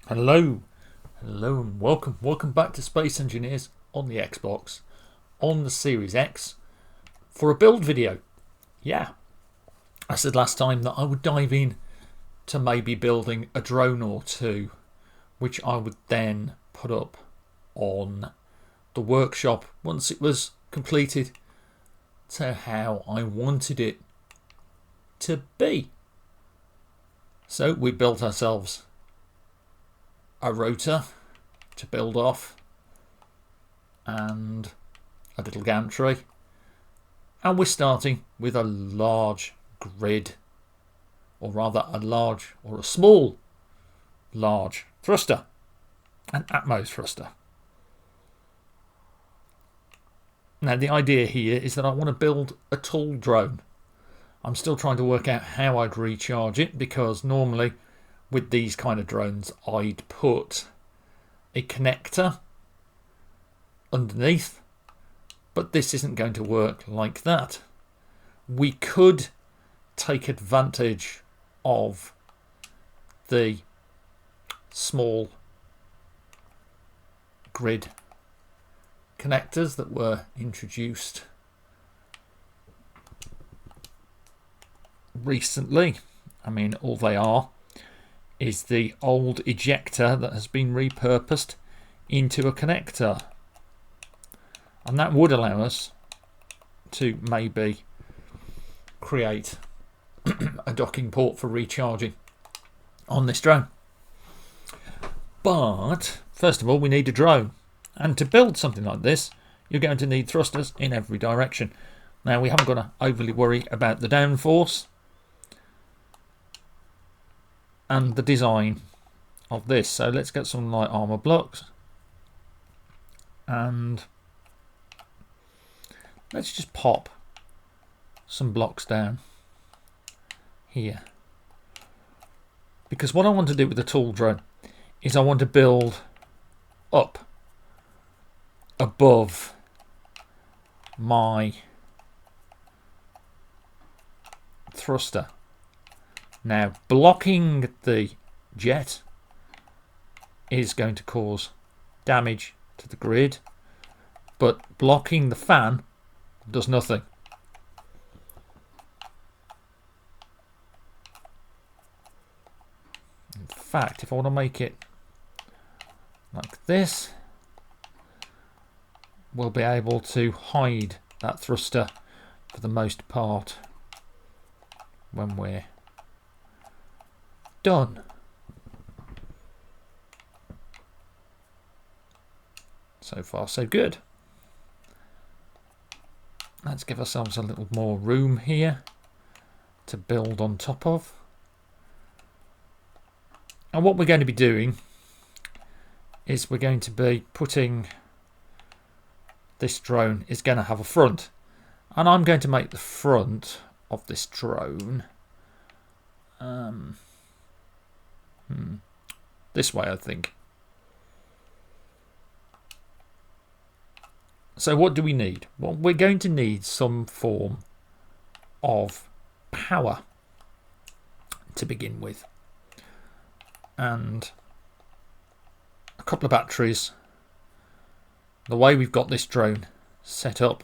Hello, hello, and welcome back to Space Engineers on the Xbox, on the Series X, for a build video. Yeah, I said last time that I would dive in to maybe building a drone or two, which I would then put up on the workshop once it was completed to how I wanted it to be. So we built ourselves a rotor to build off and a little gantry, and we're starting with a large grid, or rather a small large thruster, an Atmos thruster. Now the idea here is that I want to build a tall drone. I'm still trying to work out how I'd recharge it, because normally with these kind of drones I'd put a connector underneath, but this isn't going to work like that. We could take advantage of the small grid connectors that were introduced recently. I mean, all they are is the old ejector that has been repurposed into a connector, and that would allow us to maybe create a docking port for recharging on this drone. But first of all, we need a drone, and to build something like this you're going to need thrusters in every direction. Now we haven't got to overly worry about the downforce and the design of this, so let's get some light armor blocks and let's just pop some blocks down here, because what I want to do with the tall drone is I want to build up above my thruster. Now, blocking the jet is going to cause damage to the grid, but blocking the fan does nothing. In fact, if I want to make it like this, we'll be able to hide that thruster for the most part when we're done. So far so good. Let's give ourselves a little more room here to build on top of. And what we're going to be doing is we're going to be putting this drone is going to have a front, and I'm going to make the front of this drone this way, I think. So what do we need? Well, we're going to need some form of power to begin with, and a couple of batteries. The way we've got this drone set up,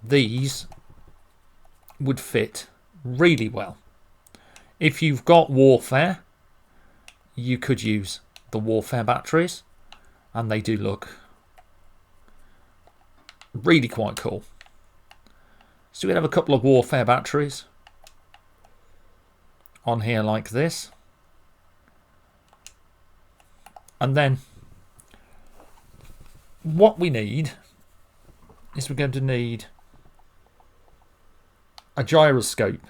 these would fit really well. If you've got Warfare, you could use the Warfare batteries, and they do look really quite cool. So we'd have a couple of Warfare batteries on here like this, and then what we need is we're going to need a gyroscope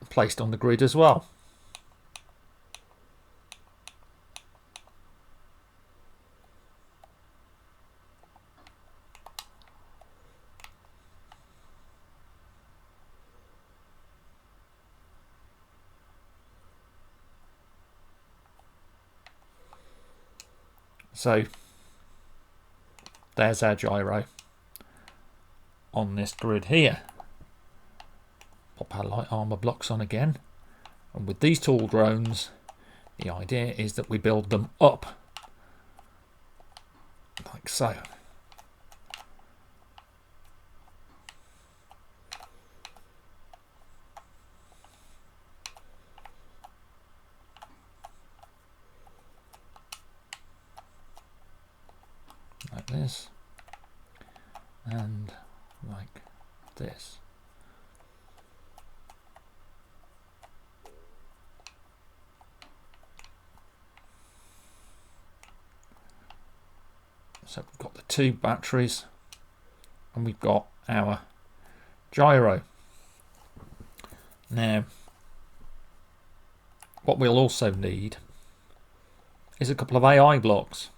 placed on the grid as well. So there's our gyro on this grid here. Pop our light armor blocks on again, And with these tool drones, the idea is that we build them up like so. Like this and like this. So we've got the 2 batteries and we've got our gyro. Now, what we'll also need is a couple of AI blocks.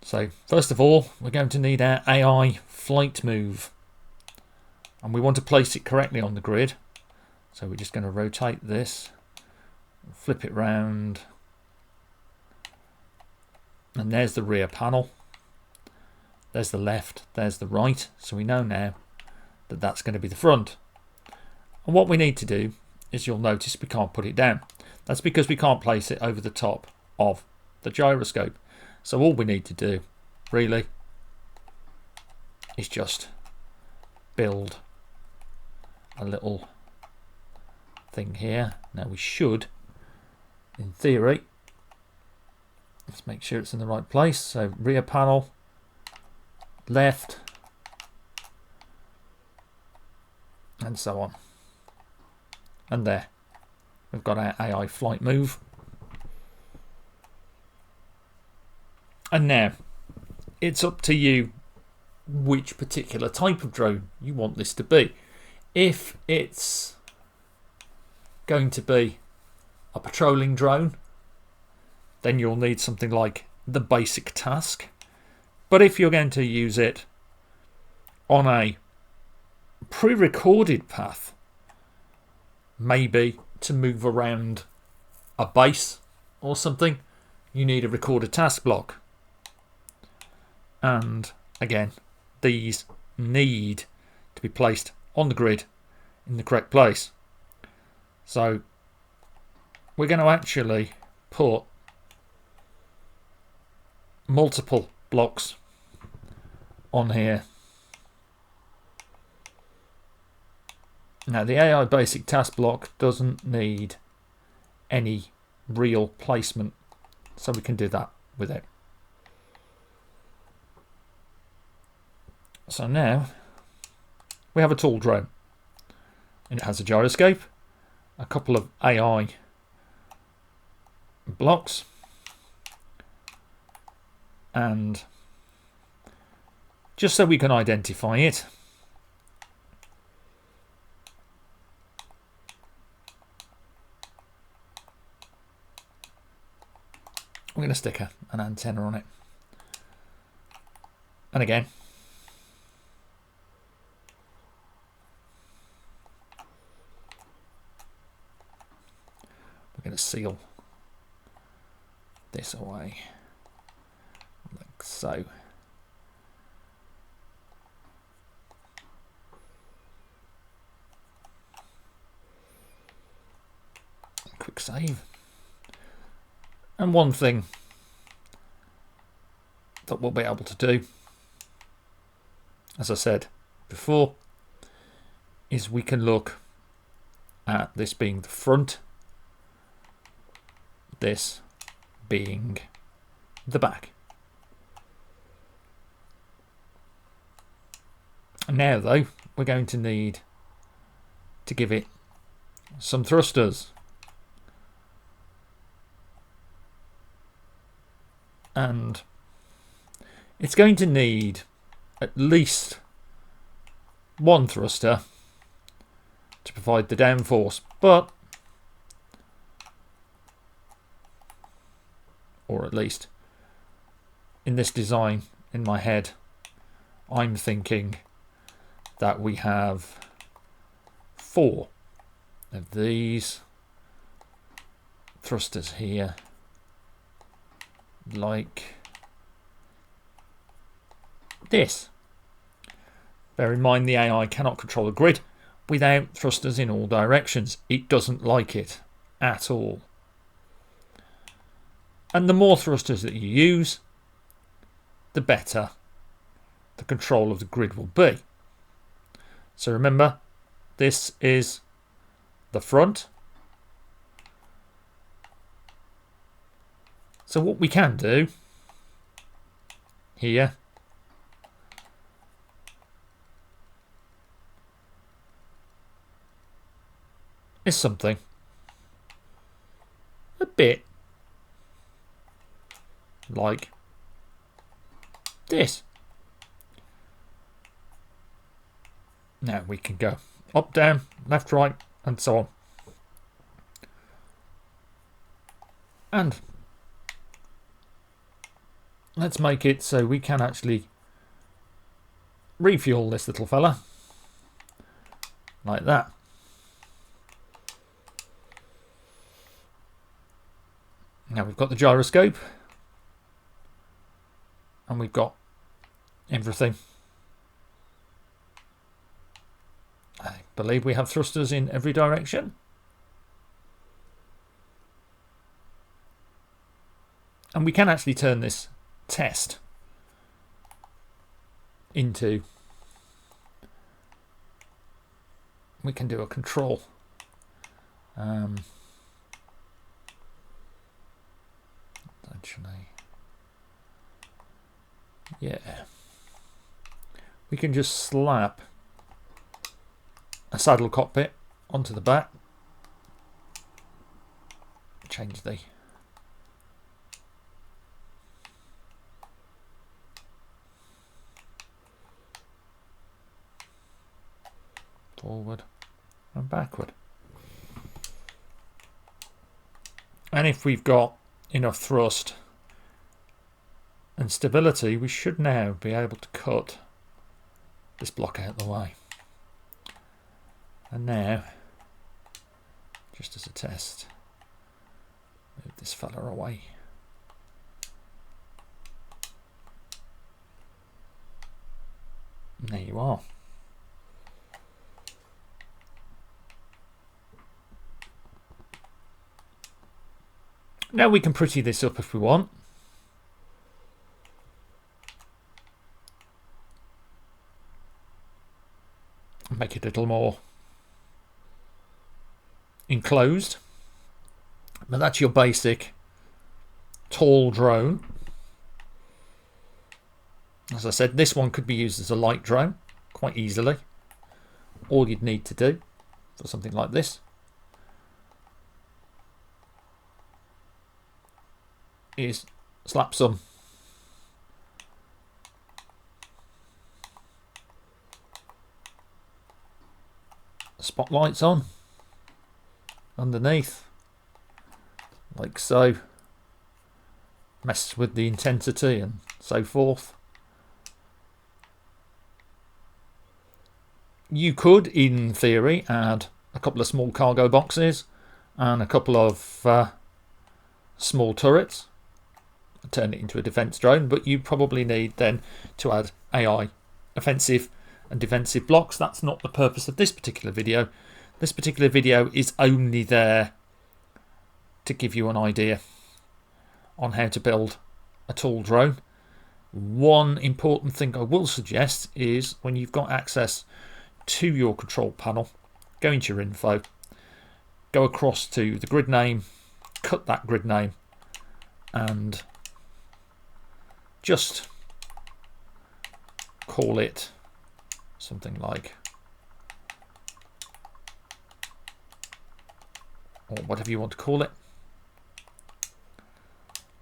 So first of all, we're going to need our AI flight move, and we want to place it correctly on the grid. So we're just going to rotate this, flip it round, and there's the rear panel. There's the left, there's the right. So we know now that that's going to be the front. And what we need to do is, you'll notice we can't put it down. That's because we can't place it over the top of the gyroscope. So all we need to do really is just build a little thing here. Now we should, in theory, let's make sure it's in the right place. So rear panel, left, and so on. And there, we've got our AI flight move. And now, it's up to you which particular type of drone you want this to be. If it's going to be a patrolling drone, then you'll need something like the basic task. But if you're going to use it on a pre-recorded path, maybe to move around a base or something, you need a recorded task block. And again, these need to be placed on the grid in the correct place. So we're going to actually put multiple blocks on here. Now the AI basic task block doesn't need any real placement, so we can do that with it. So now we have a tool drone, and it has a gyroscope, a couple of AI blocks, and just so we can identify it, we're going to stick an antenna on it. And again, we're going to seal this away like so. Quick save. And one thing that we'll be able to do, as I said before, is we can look at this being the front, this being the back. Now though, we're going to need to give it some thrusters. And it's going to need at least one thruster to provide the downforce, but, or at least in this design in my head, I'm thinking that we have 4 of these thrusters here, like this. Bear in mind the AI cannot control the grid. without thrusters in all directions. It doesn't like it at all. And the more thrusters that you use, the better the control of the grid will be. So remember, this is the front. So what we can do here is something a bit like this. Now we can go up, down, left, right, and so on. And let's make it so we can actually refuel this little fella like that. Now we've got the gyroscope and we've got everything. I believe we have thrusters in every direction. And we can actually turn this test into, we can do a control. Actually, yeah, we can just slap a saddle cockpit onto the back, change the forward and backward. And if we've got enough thrust and stability, we should now be able to cut this block out of the way. And now, just as a test, move this fella away. And there you are. Now we can pretty this up if we want. Make it a little more enclosed. But that's your basic tall drone. As I said, this one could be used as a light drone quite easily. All you'd need to do for something like this is slap some spotlights on underneath, like so, mess with the intensity and so forth. You could, in theory, add a couple of small cargo boxes and a couple of small turrets, turn it into a defence drone, but you probably need then to add AI offensive and defensive blocks. That's not the purpose of this particular video. This particular video is only there to give you an idea on how to build a tall drone. One important thing I will suggest is when you've got access to your control panel, go into your info, go across to the grid name, cut that grid name, and just call it something like, or whatever you want to call it,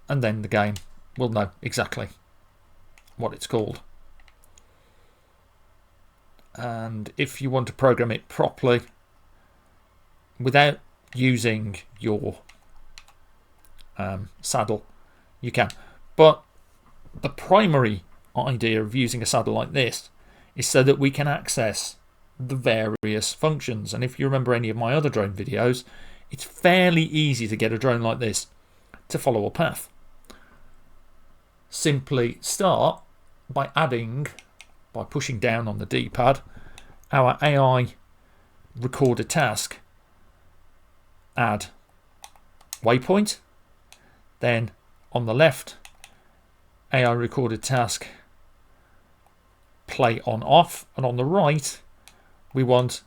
and then the game will know exactly what it's called. And if you want to program it properly without using your saddle, you can. But the primary idea of using a saddle like this is so that we can access the various functions. And if you remember any of my other drone videos, it's fairly easy to get a drone like this to follow a path. Simply start by pushing down on the D-pad, our AI record a task, add waypoint. Then on the left, AI recorded task, play on off. And on the right, we want,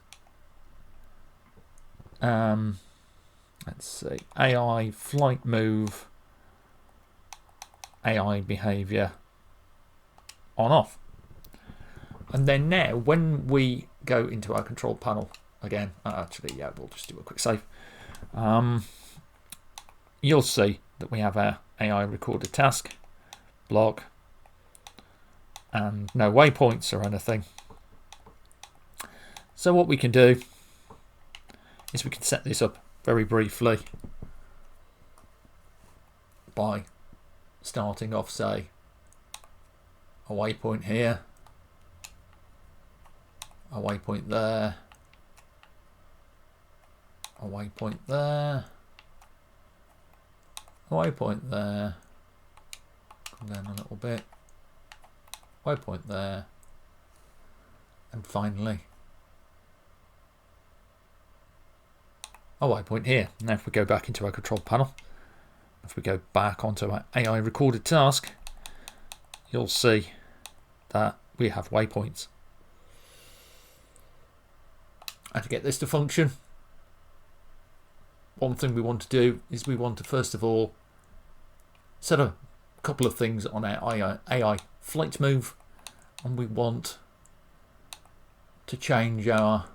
let's see, AI flight move, AI behavior on off. And then now when we go into our control panel again, actually, yeah, we'll just do a quick save. You'll see that we have our AI recorded task, block, and no waypoints or anything. So what we can do is we can set this up very briefly by starting off, say, a waypoint here, a waypoint there, a waypoint there, a waypoint there, come down a little bit, waypoint there, and finally a waypoint here. Now if we go back into our control panel, if we go back onto our AI recorded task, you'll see that we have waypoints. And to get this to function, one thing we want to do is we want to first of all set a couple of things on our AI flight move, and we want to change our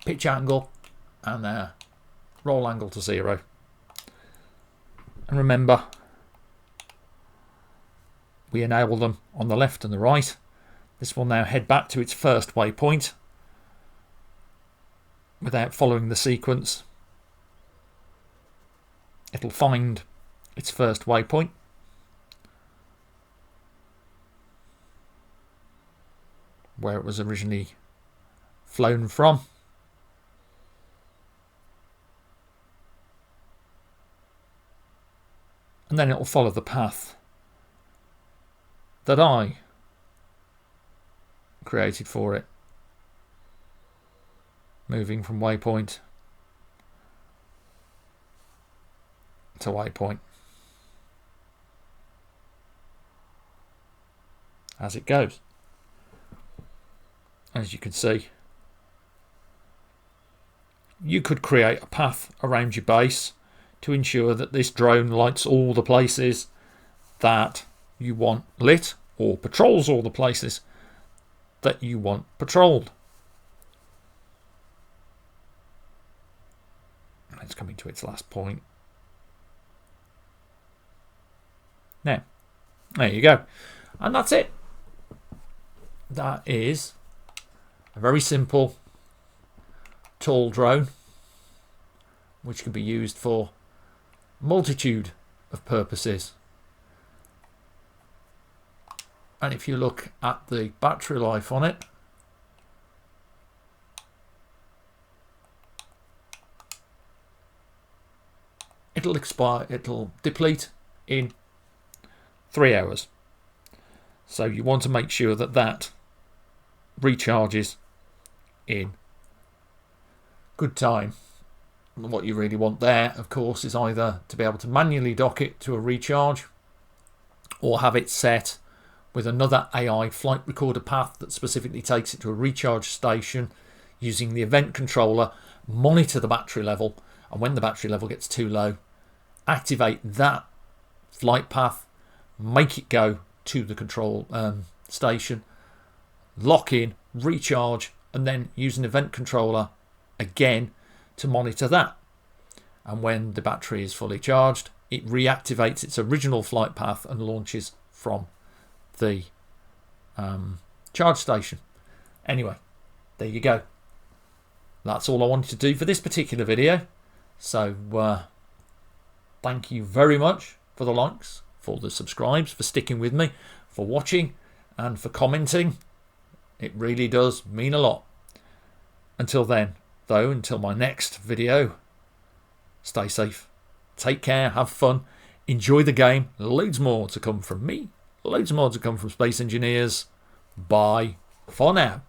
pitch angle and our roll angle to 0. And remember, we enable them on the left and the right. This will now head back to its first waypoint without following the sequence. It'll find its first waypoint, where it was originally flown from. And then it will follow the path that I created for it, moving from waypoint to waypoint as it goes. As you can see, you could create a path around your base to ensure that this drone lights all the places that you want lit, or patrols all the places that you want patrolled. It's coming to its last point. Now, there you go. And that's it. That is a very simple tall drone, which can be used for multitude of purposes. And if you look at the battery life on it, it'll deplete in 3 hours. So you want to make sure that that recharges in good time. What you really want there, of course, is either to be able to manually dock it to a recharge, or have it set with another AI flight recorder path that specifically takes it to a recharge station using the event controller, monitor the battery level, and when the battery level gets too low, activate that flight path, make it go to the control station, lock in, recharge, and then use an event controller again to monitor that. And when the battery is fully charged, it reactivates its original flight path and launches from the charge station. Anyway, there you go. That's all I wanted to do for this particular video. So thank you very much for the likes, for the subscribes, for sticking with me, for watching, and for commenting. It really does mean a lot. Until then, though, until my next video, stay safe, take care, have fun, enjoy the game. Loads more to come from me, loads more to come from Space Engineers. Bye for now.